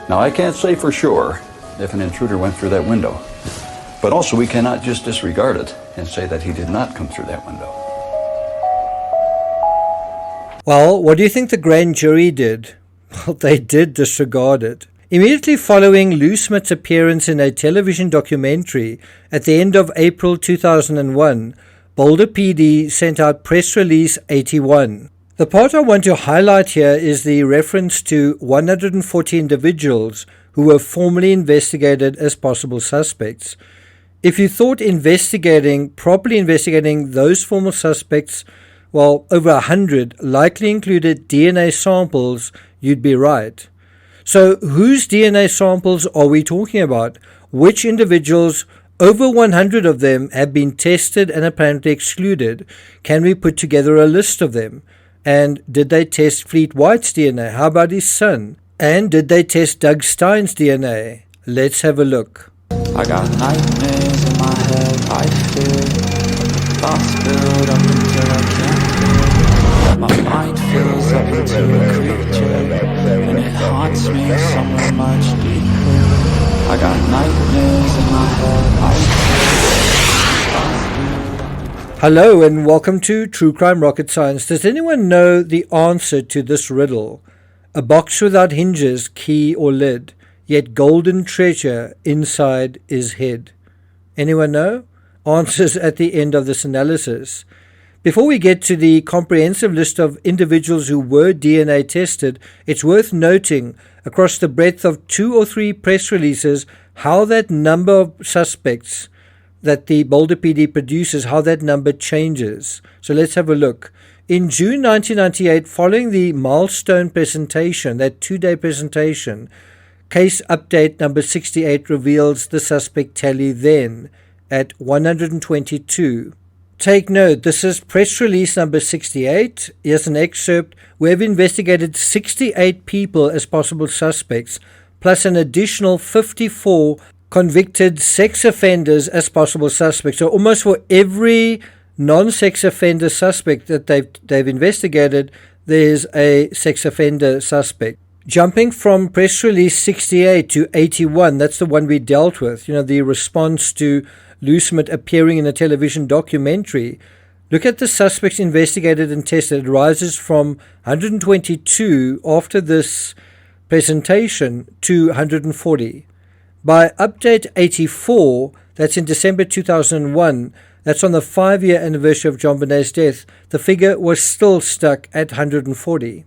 Now, I can't say for sure if an intruder went through that window, but also we cannot just disregard it and say that he did not come through that window. Well, what do you think the grand jury did? Well, they did disregard it. Immediately following Lou Smith's appearance in a television documentary at the end of April 2001, Boulder PD sent out press release 81. The part I want to highlight here is the reference to 140 individuals who were formally investigated as possible suspects. If you thought properly investigating those formal suspects, well, over 100 likely included DNA samples, you'd be right. So whose DNA samples are we talking about? Which individuals, over 100 of them, have been tested and apparently excluded? Can we put together a list of them? And did they test Fleet White's DNA? How about his son? And did they test Doug Stein's DNA? Let's have a look. I got nightmares in my head, I fear. Thoughts build up until I can't feel. My mind fills up into a creature, and it haunts me somewhere much deeper. I got nightmares in my head, I fear. Hello and welcome to True Crime Rocket Science. Does anyone know the answer to this riddle? A box without hinges, key or lid, yet golden treasure inside is hid. Anyone know? Answers at the end of this analysis. Before we get to the comprehensive list of individuals who were DNA tested, it's worth noting across the breadth of 2 or 3 press releases how that number of suspects that the Boulder PD produces, how that number changes. So let's have a look. In June 1998, following the milestone presentation, that 2-day presentation, case update number 68 reveals the suspect tally then at 122. Take note, this is press release number 68. Here's an excerpt. We have investigated 68 people as possible suspects, plus an additional 54 convicted sex offenders as possible suspects. So almost for every non-sex offender suspect that they've investigated, there's a sex offender suspect. Jumping from press release 68 to 81, that's the one we dealt with, the response to Lou Smith appearing in a television documentary. Look at the suspects investigated and tested. It rises from 122 after this presentation to 140. By update 84, that's in December 2001, that's on the 5-year anniversary of JonBenet's death, the figure was still stuck at 140.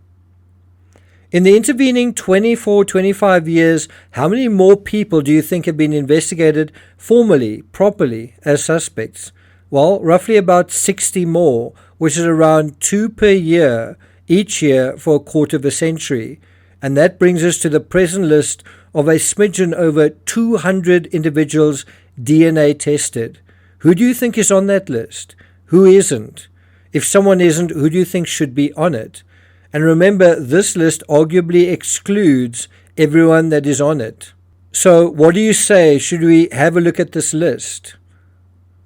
In the intervening 25 years, how many more people do you think have been investigated formally, properly, as suspects? Well, roughly about 60 more, which is around 2 per year, each year for a quarter of a century. And that brings us to the present list of a smidgen over 200 individuals DNA tested. Who do you think is on that list? Who isn't? If someone isn't, who do you think should be on it? And remember, this list arguably excludes everyone that is on it. So what do you say? Should we have a look at this list?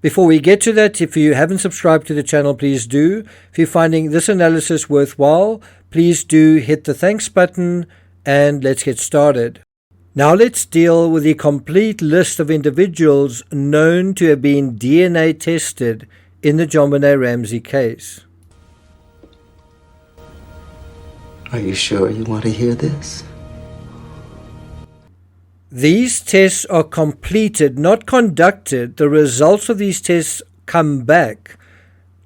Before we get to that, if you haven't subscribed to the channel, please do. If you're finding this analysis worthwhile, please do hit the thanks button and let's get started. Now let's deal with the complete list of individuals known to have been DNA tested in the JonBenet Ramsey case. Are you sure you want to hear this? These tests are completed, not conducted. The results of these tests come back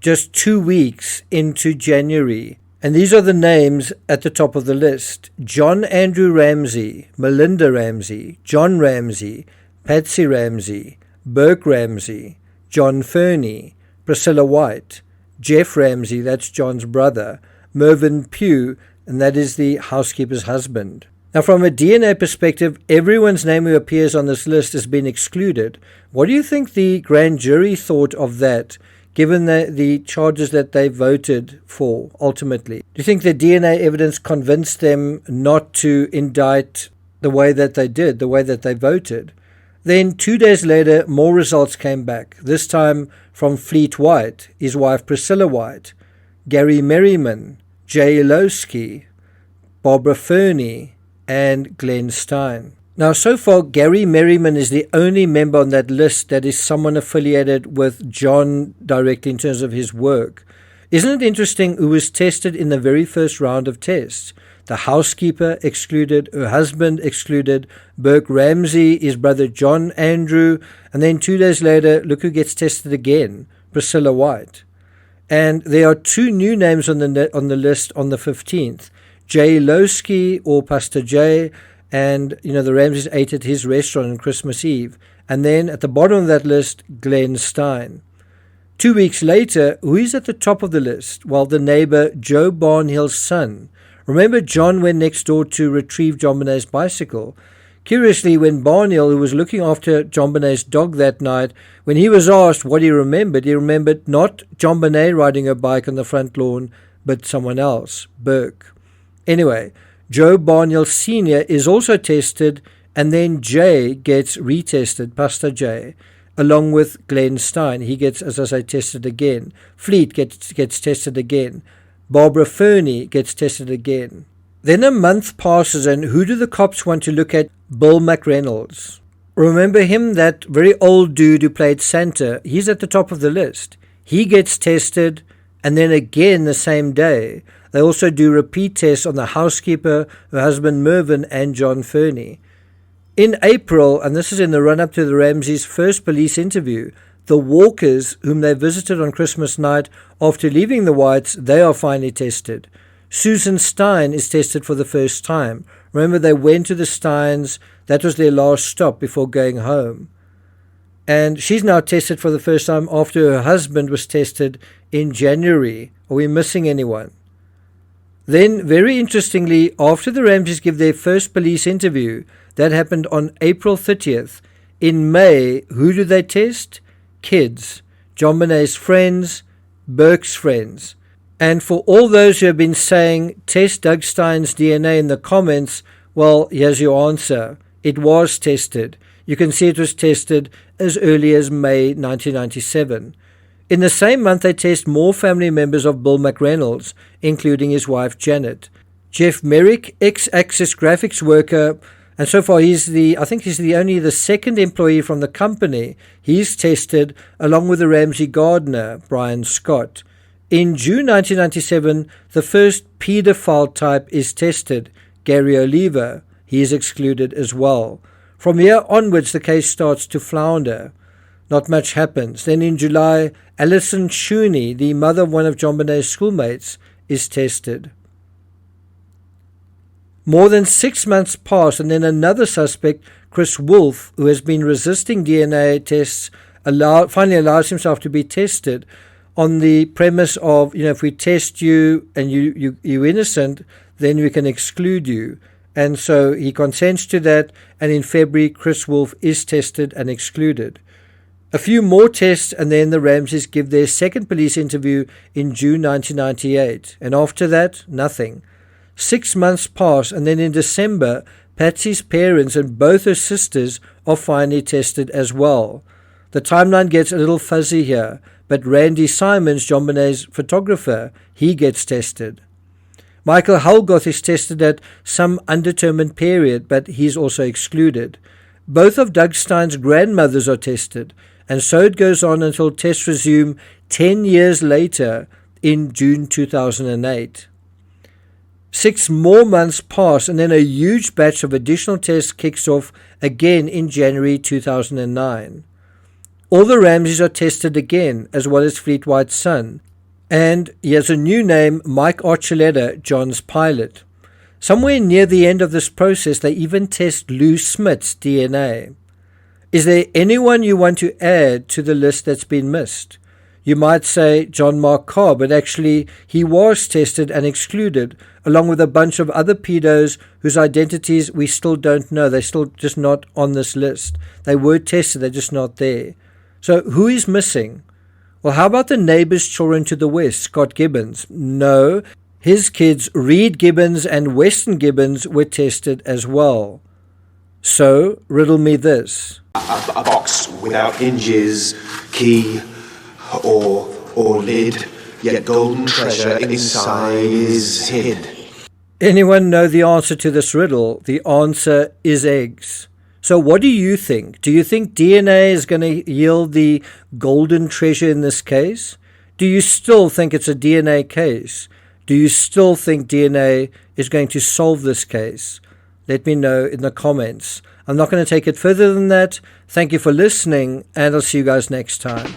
just 2 weeks into January. And these are the names at the top of the list. John Andrew Ramsey, Melinda Ramsey, John Ramsey, Patsy Ramsey, Burke Ramsey, John Fernie, Priscilla White, Jeff Ramsey, that's John's brother, Mervyn Pugh, and that is the housekeeper's husband. Now, from a DNA perspective, everyone's name who appears on this list has been excluded. What do you think the grand jury thought of that, given the charges that they voted for ultimately? Do you think the DNA evidence convinced them not to indict the way that they did, the way that they voted? Then 2 days later, more results came back, this time from Fleet White, his wife Priscilla White, Gary Merriman, Jay Lowski, Barbara Fernie, and Glenn Stein. Now, so far, Gary Merriman is the only member on that list that is someone affiliated with John directly in terms of his work. Isn't it interesting who was tested in the very first round of tests? The housekeeper excluded, her husband excluded, Burke Ramsey, his brother John Andrew, and then 2 days later, look who gets tested again, Priscilla White. And there are 2 new names on the list on the 15th, Jay Lowski or Pastor Jay, and the Ramseys ate at his restaurant on Christmas Eve. And then at the bottom of that list, Glenn Stein. 2 weeks later, who is at the top of the list? Well, the neighbor Joe Barnhill's son. Remember, John went next door to retrieve JonBenet's bicycle. Curiously, when Barnhill, who was looking after JonBenet's dog that night, when he was asked what he remembered not JonBenet riding a bike on the front lawn, but someone else, Burke. Anyway, Joe Barnhill Sr. is also tested, and then Jay gets retested, Pastor Jay, along with Glenn Stein. He gets, as I say, tested again. Fleet gets tested again. Barbara Fernie gets tested again. Then a month passes, and who do the cops want to look at? Bill McReynolds. Remember him, that very old dude who played Santa? He's at the top of the list. He gets tested, and then again the same day. They also do repeat tests on the housekeeper, her husband Mervyn, and John Fernie. In April, and this is in the run-up to the Ramseys' first police interview, the Walkers, whom they visited on Christmas night after leaving the Whites, they are finally tested. Susan Stein is tested for the first time. Remember, they went to the Steins. That was their last stop before going home. And she's now tested for the first time after her husband was tested in January. Are we missing anyone? Then, very interestingly, after the Ramseys give their first police interview, that happened on April 30th, in May, who do they test? Kids, JonBenet's friends, Burke's friends. And for all those who have been saying, test Doug Stein's DNA in the comments, well, here's your answer. It was tested. You can see it was tested as early as May 1997. In the same month, they test more family members of Bill McReynolds, including his wife Janet. Jeff Merrick, ex-Access Graphics worker, and so far he's only the second employee from the company. He's tested along with the Ramsey gardener, Brian Scott. In June 1997, the first paedophile type is tested, Gary Oliva. He is excluded as well. From here onwards, the case starts to flounder. Not much happens. Then in July, Alison Shooney, the mother of one of JonBenet's schoolmates, is tested. More than 6 months pass, and then another suspect, Chris Wolf, who has been resisting DNA tests, finally allows himself to be tested on the premise of, if we test you and you're innocent, then we can exclude you. And so he consents to that, and in February, Chris Wolf is tested and excluded. A few more tests, and then the Ramseys give their second police interview in June 1998. And after that, nothing. 6 months pass, and then in December, Patsy's parents and both her sisters are finally tested as well. The timeline gets a little fuzzy here, but Randy Simons, JonBenet's photographer, he gets tested. Michael Hulgoth is tested at some undetermined period, but he's also excluded. Both of Doug Stein's grandmothers are tested, and so it goes on until tests resume 10 years later in June 2008. 6 more months pass, and then a huge batch of additional tests kicks off again in January 2009. All the Ramseys are tested again, as well as Fleet White's son. And he has a new name, Mike Archuleta, John's pilot. Somewhere near the end of this process, they even test Lou Smith's DNA. Is there anyone you want to add to the list that's been missed? You might say John Mark Carr, but actually he was tested and excluded, along with a bunch of other pedos whose identities we still don't know. They're still just not on this list. They were tested, they're just not there. So who is missing? Well, how about the neighbor's children to the west, Scott Gibbons? No, his kids, Reed Gibbons and Weston Gibbons, were tested as well. So, riddle me this. A box without hinges, key, or lid, yet golden treasure inside is hid. Anyone know the answer to this riddle? The answer is eggs. So what do you think? Do you think DNA is going to yield the golden treasure in this case? Do you still think it's a DNA case? Do you still think DNA is going to solve this case? Let me know in the comments. I'm not going to take it further than that. Thank you for listening, and I'll see you guys next time.